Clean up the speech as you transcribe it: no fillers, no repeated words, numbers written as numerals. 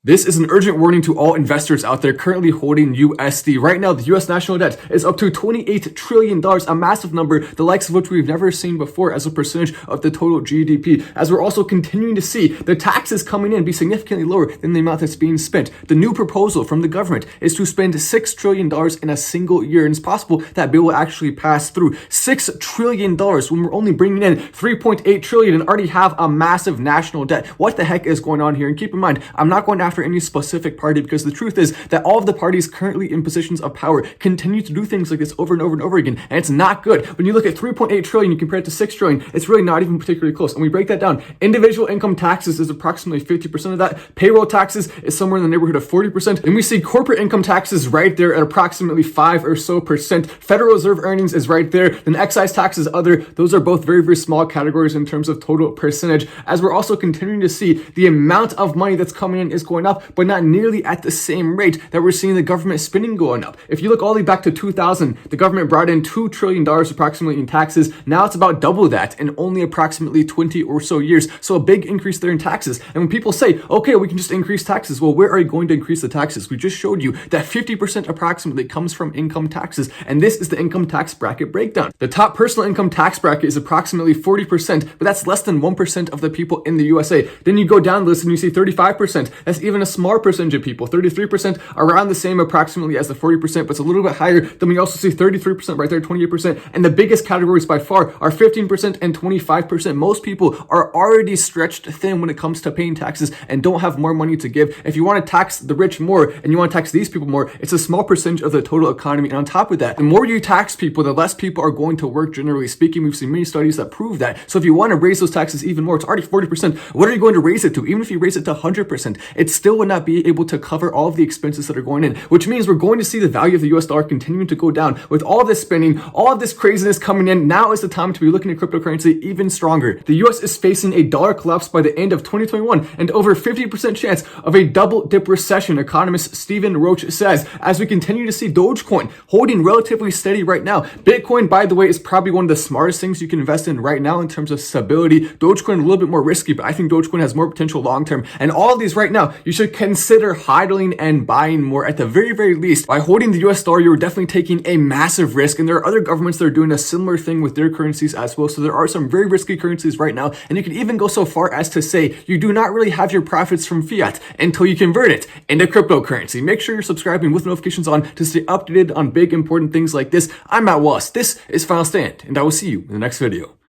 This is an urgent warning to all investors out there currently holding USD. Right now, the US national debt is up to $28 trillion, a massive number, the likes of which we've never seen before as a percentage of the total GDP. As we're also continuing to see the taxes coming in be significantly lower than the amount that's being spent. The new proposal from the government is to spend $6 trillion in a single year, and it's possible that bill will actually pass through. $6 trillion when we're only bringing in $3.8 trillion and already have a massive national debt. What the heck is going on here? And keep in mind, I'm not going after any specific party, because the truth is that all of the parties currently in positions of power continue to do things like this over and over and over again, and it's not good. When you look at 3.8 trillion, you compare it to 6 trillion, it's really not even particularly close. And we break that down. Individual income taxes is approximately 50% of that. Payroll taxes is somewhere in the neighborhood of 40%. And we see corporate income taxes right there at approximately 5 or so percent. Federal Reserve earnings is right there. Then excise taxes, other, those are both very, very small categories in terms of total percentage. As we're also continuing to see the amount of money that's coming in is going up, but not nearly at the same rate that we're seeing the government spending going up. If you look all the way back to 2000, the government brought in $2 trillion approximately in taxes. Now it's about double that in only approximately 20 or so years. So a big increase there in taxes. And when people say, okay, we can just increase taxes, well, where are you going to increase the taxes? We just showed you that 50% approximately comes from income taxes. And this is the income tax bracket breakdown. The top personal income tax bracket is approximately 40%, but that's less than 1% of the people in the USA. Then you go down the list and you see 35%. That's even a small percentage of people. 33%, around the same approximately as the 40%, but it's a little bit higher. Then we also see 33% right there, 28%. And the biggest categories by far are 15% and 25%. Most people are already stretched thin when it comes to paying taxes and don't have more money to give. If you want to tax the rich more and you want to tax these people more, it's a small percentage of the total economy. And on top of that, the more you tax people, the less people are going to work, generally speaking. We've seen many studies that prove that. So if you want to raise those taxes even more, it's already 40%. What are you going to raise it to? Even if you raise it to 100%, it still would not be able to cover all of the expenses that are going in, which means we're going to see the value of the US dollar continuing to go down. With all this spending, all of this craziness coming in, now is the time to be looking at cryptocurrency even stronger. The US is facing a dollar collapse by the end of 2021 and over 50% chance of a double dip recession, economist Stephen Roach says, as we continue to see Dogecoin holding relatively steady right now. Bitcoin, by the way, is probably one of the smartest things you can invest in right now in terms of stability. Dogecoin a little bit more risky, but I think Dogecoin has more potential long term. And all of these right now, you should consider hodling and buying more. At the very, very least, by holding the US dollar, you're definitely taking a massive risk. And there are other governments that are doing a similar thing with their currencies as well. So there are some very risky currencies right now. And you can even go so far as to say you do not really have your profits from fiat until you convert it into cryptocurrency. Make sure you're subscribing with notifications on to stay updated on big important things like this. I'm Wallace. This is Final Stand, and I will see you in the next video.